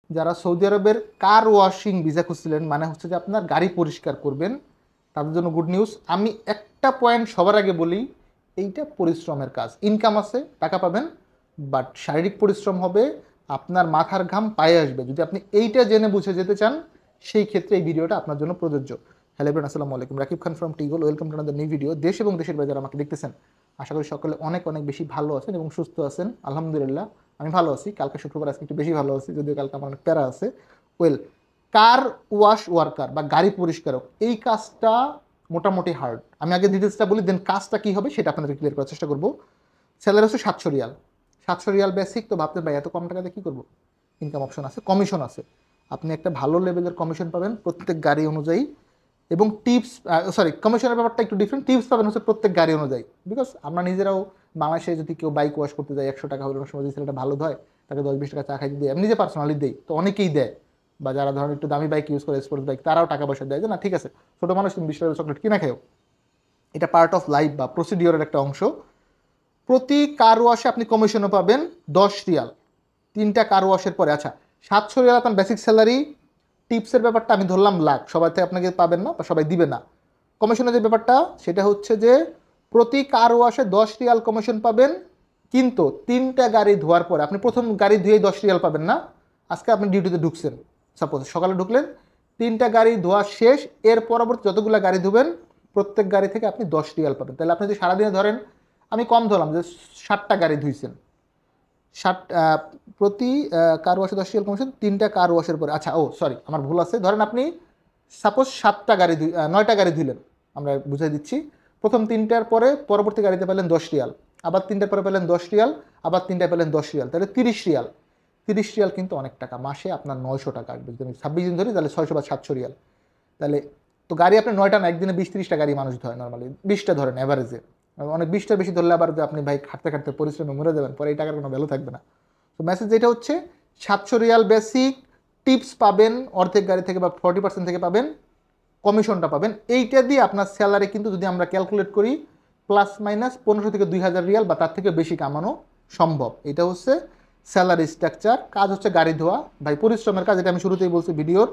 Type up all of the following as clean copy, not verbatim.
যারা সৌদি আরবের কার washing visa খুঁজছিলেন, মানে হচ্ছে যে আপনার গাড়ি পরিষ্কার করবেন, তাদের জন্য গুড নিউজ। আমি একটা পয়েন্ট সবার আগে বলি, এইটা পরিশ্রমের কাজ, ইনকাম আছে, টাকা পাবেন, বাট শারীরিক পরিশ্রম হবে, আপনার মাথার ঘাম পায়ে আসবে। যদি আপনি এইটা জেনে বুঝে যেতে চান, সেই ক্ষেত্রে এই ভিডিওটা আপনার জন্য প্রযোজ্য। হ্যালো এভরিওয়ান, আসসালামু আলাইকুম, রাকিব খান ফ্রম টিগল। Welcome to another new video. দেশ এবং দেশের বাইরে যারা আমাকে দেখতেছেন, আশা করি সকলে অনেক অনেক বেশি ভালো আছেন এবং সুস্থ আছেন। আলহামদুলিল্লাহ আমি ভালো আছি। কালকে শুক্রবার, আজকে একটু বেশি ভালো আছি, যদিও কালকে আমার অনেক প্যারা আছে। ওয়েল, কার ওয়াশ ওয়ার্কার বা গাড়ি পরিষ্কারক, এই কাজটা মোটামুটি হার্ড। আমি আগে ডিটেলসটা বলি, দেন কাজটা কী হবে সেটা আপনাদের ক্লিয়ার করার চেষ্টা করবো। স্যালারি হচ্ছে 700 রিয়াল। 700 Real basic. তো ভাবতে ভাই এত কম টাকাতে কী করবো? ইনকাম অপশন আছে, কমিশন আছে। আপনি একটা ভালো লেভেলের কমিশন পাবেন প্রত্যেক গাড়ি অনুযায়ী, এবং টিপস, সরি, কমিশনের ব্যাপারটা একটু ডিফারেন্ট। টিপস পাবেন হচ্ছে প্রত্যেক গাড়ি অনুযায়ী। বিকজ আমরা নিজেরাও বাংলাদেশে যদি কেউ বাইক ওয়াশ করতে যায়, 100 টাকা হলে অনেক সময় যদি ছেলেটা ভালো হয়, তাকে 10-20 টাকা চা খাইতে দিই, আমি নিজে পার্সোনালি দিই, তো অনেকেই দেয়। বা যারা ধরেন একটু দামি বাইক ইউজ করে, স্পোর্টস বাইক, তারাও টাকা পয়সা দেয় যে না ঠিক আছে, ছোটো মানুষ তুমি 20 টাকা চকলেট কিনা খেও। এটা পার্ট অফ লাইফ বা প্রসিডিওরের একটা অংশ। প্রতি কার ওয়াশে আপনি কমিশনও পাবেন 10 রিয়াল, 3টা কার ওয়াশের পরে। আচ্ছা, 700 রিয়াল আপনার বেসিক স্যালারি। টিপসের ব্যাপারটা আমি ধরলাম লাখ, সবাই থেকে আপনাকে পাবেন না বা সবাই দিবে না। কমিশনের যে ব্যাপারটা সেটা হচ্ছে যে প্রতি কার ওয়াশে 10 রিয়াল কমিশন পাবেন, কিন্তু 3টা গাড়ি ধোয়ার পরে আপনি প্রথম গাড়ি ধুয়েই 10 রিয়াল পাবেন না। আজকে আপনি ডিউটিতে ঢুকছেন, সাপোজ সকালে ঢুকলেন, 3টা গাড়ি ধোয়া শেষ, এর পরবর্তী যতগুলো গাড়ি ধুবেন প্রত্যেক গাড়ি থেকে আপনি 10 রিয়াল পাবেন। তাহলে আপনি যদি সারাদিনে ধরেন, আমি কম ধরলাম যে 60টা গাড়ি ধুইছেন, 60 প্রতি কার ওয়াশে 10 রিয়াল কমিশন, 3টা কার ওয়াশের পরে। আচ্ছা, ও সরি, আমার ভুল আছে। ধরেন আপনি সাপোজ 7টা গাড়ি 9টা গাড়ি ধুইলেন, আমরা বুঝাই দিচ্ছি। প্রথম 3টার পরে পরবর্তী গাড়িতে পেলেন 10 রিয়াল, আবার 3টার পরে পেলেন 10 রিয়াল, আবার 3টায় পেলেন 10 রিয়াল, তাহলে 30 রিয়াল। 30 রিয়াল কিন্তু অনেক টাকা, মাসে আপনার 900 টাকা আসবে। যদি আমি 26 দিন ধরি তাহলে 600 বা 700 রিয়াল। তাহলে তো গাড়ি আপনার 9টা না, একদিনে 20-30টা গাড়ি মানুষ ধরে নর্মালি, 20টা ধরেন অ্যাভারেজে। অনেক 20টার বেশি ধরলে আবার যে আপনি ভাই খাটতে খাটতে পরিশ্রমে মরে যাবেন, পরে এই টাকার কোনো ভ্যালু থাকবে না। তো মেসেজ যেটা হচ্ছে, 700 রিয়াল বেসিক, টিপস পাবেন অর্ধেক গাড়ি থেকে বা 40% থেকে পাবেন, কমিশনটা পাবেন। এইটা দিয়ে আপনার স্যালারি কিন্তু যদি আমরা ক্যালকুলেট করি, প্লাস মাইনাস 1500 থেকে 2000 রিয়াল বা তার থেকে বেশি কামানো সম্ভব। এটা হচ্ছে স্যালারি স্ট্রাকচার। কাজ হচ্ছে গাড়ি ধোয়া, ভাই পরিশ্রমের কাজ। এটা আমি শুরুতেই বলছি ভিডিওর।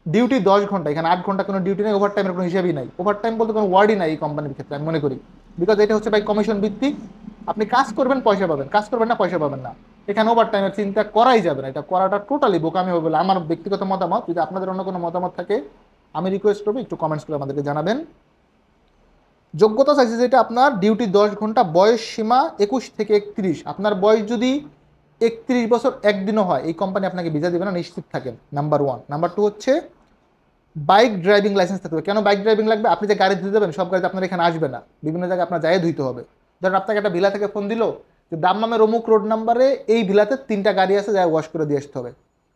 ডিউটি 10 ঘন্টা, এখানে 8 ঘন্টা কোনো ডিউটি নেই, ওভার টাইমের কোনো হিসাবই নাই। ওভার টাইম বলতে কোনো ওয়ার্ডই নাই এই কোম্পানির ক্ষেত্রে, আমি মনে করি। বিকজ এটা হচ্ছে ভাই কমিশন ভিত্তিক। আপনি কাজ করবেন, পয়সা পাবেন, কাজ করবেন না, পয়সা পাবেন না। এখানে ওভার টাইমের চিন্তা করাই যাবে না। এটা করাটা টোটালি বোকামি হবে বলে আমার ব্যক্তিগত মতামত। যদি আপনাদের অন্য কোনো মতামত থাকে, আমি রিকোয়েস্ট করবো একটু কমেন্টস করে আমাদেরকে জানাবেন। যোগ্যতা চাইছে যেটা আপনার ডিউটি 10 ঘন্টা, বয়স সীমা 21 থেকে 31। আপনার বয়স যদি 31 বছর একদিনও হয়, এই কোম্পানি আপনাকে ভিসা দেবে না, নিশ্চিত থাকেন। নাম্বার 1। নাম্বার 2 হচ্ছে বাইক ড্রাইভিং লাইসেন্স থাকতে হবে। কেন বাইক ড্রাইভিং লাগবে? আপনি যে গাড়ি ধুতে দেবেন, সব গাড়িতে আপনার এখানে আসবে না, বিভিন্ন জায়গায় আপনার যাই ধুইতে হবে। ধরেন আপনাকে একটা ভিলা থেকে ফোন দিল যে দাম্মামের অমুক রোড নাম্বারে এই ভিলাতে 3টা গাড়ি আছে, যা ওয়াশ করে দিয়ে আসতে হবে।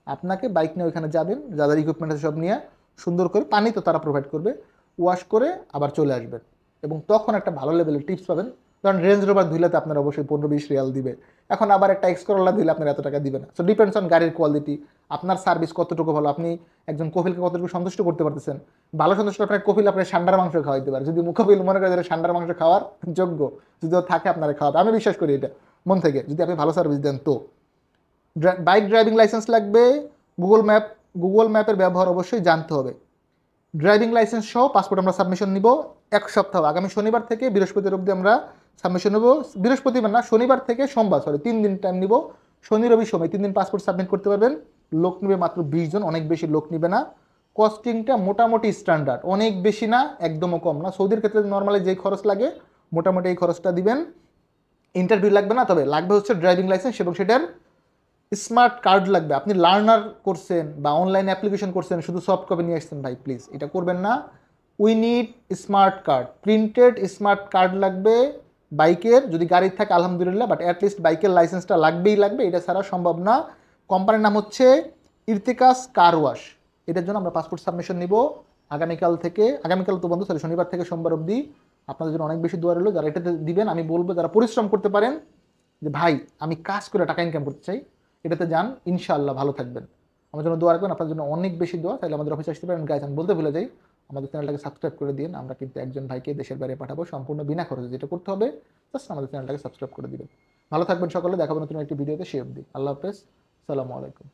আপনাকে বাইক নিয়ে ওইখানে যাবেন, যাদের ইকুইপমেন্ট আছে সব নিয়ে, সুন্দর করে, পানি তো তারা প্রোভাইড করবে, ওয়াশ করে আবার চলে আসবেন। এবং তখন একটা ভালো লেভেলের টিপস পাবেন। কারণ রেঞ্জ রোভার ধুইলাতে আপনার অবশ্যই 15-20 রিয়াল দিবে। এখন আবার একটা এক্সকরোলা দিলে আপনার এত টাকা দিবে না। সো ডিপেন্ডস অন গাড়ির কোয়ালিটি, আপনার সার্ভিস কতটুকু ভালো, আপনি একজন কফিলকে কতটুকু সন্তুষ্ট করতে পারতেছেন। ভালো সন্তুষ্ট আপনার কফিল আপনার ষান্ডার মাংস খাওয়াইতে পারে, যদি মুখবিল মনে করে যে ষান্ডার মাংস খাওয়ার যোগ্য, যদি থাকে আপনারা খাওয়াবে। আমি বিশ্বাস করি এটা মন থেকে, যদি আপনি ভালো সার্ভিস দেন। তো বাইক ড্রাইভিং লাইসেন্স লাগবে। গুগল ম্যাপের ব্যবহার অবশ্যই জানতে হবে। ড্রাইভিং লাইসেন্স সহ পাসপোর্ট আমরা সাবমিশন নিব 1 সপ্তাহ, আগামী শনিবার থেকে বৃহস্পতিবার অবধি আমরা সাবমিশন নেব। বৃহস্পতিবার না, শনিবার থেকে সোমবার, সরি 3 দিন টাইম নিব। শনি রবি সময় 3 দিন পাসপোর্ট সাবমিট করতে পারবেন। লোক নেবে মাত্র 20 জন, অনেক বেশি লোক নেবে না। কস্টিংটা মোটামুটি স্ট্যান্ডার্ড, অনেক বেশি না, একদমও কম না। সৌদির ক্ষেত্রে নর্মালি যেই খরচ লাগে মোটামুটি এই খরচটা দিবেন। ইন্টারভিউ লাগবে না, তবে লাগবে হচ্ছে ড্রাইভিং লাইসেন্স এবং সেটার স্মার্ট কার্ড লাগবে। আপনি লার্নার করছেন বা অনলাইন অ্যাপ্লিকেশন করছেন, শুধু সফট কপি নিয়ে আসছেন, ভাই প্লিজ এটা করবেন না। We need smart card, printed smart card লাগবে বাইকের। যদি গাড়ির থাকে আলহামদুলিল্লাহ, বাট অ্যাটলিস্ট বাইকের লাইসেন্সটা লাগবেই লাগবে, এটা ছাড়া সম্ভব না। কোম্পানির নাম হচ্ছে ইরতিকাস কার ওয়াশ। এটার জন্য আমরা পাসপোর্ট সাবমিশন নিব আগামীকাল থেকে, আগামীকাল তো বন্ধ, সরি শনিবার থেকে সোমবার অবধি। আপনাদের জন্য অনেক বেশি দোয়া রইল। যারা এটাতে দিবেন, আমি বলবো যারা পরিশ্রম করতে পারেন, যে ভাই আমি কাজ করে টাকা ইনকাম করতে চাই, এটাতে যান, ইনশাআল্লাহ ভালো থাকবেন। আমার জন্য দোয়া রাখবেন, আপনার জন্য অনেক বেশি দোয়া। তাহলে আমাদের অফিসে আসতে পারেন। গাইজ আমি বলতে ভুলে যাই, আমাদের চ্যানেলটাকে সাবস্ক্রাইব করে দিন। আমরা কিন্তু একজন ভাইকে দেশের বাইরে পাঠাবো সম্পূর্ণ বিনা খরচে। যেটা করতে হবে জাস্ট আমাদের চ্যানেলটাকে সাবস্ক্রাইব করে দিবেন। ভালো থাকবেন সকলে, দেখাবো নতুন একটি ভিডিওতে। সে অবধি আল্লাহ হাফেজ, সালামু আলাইকুম।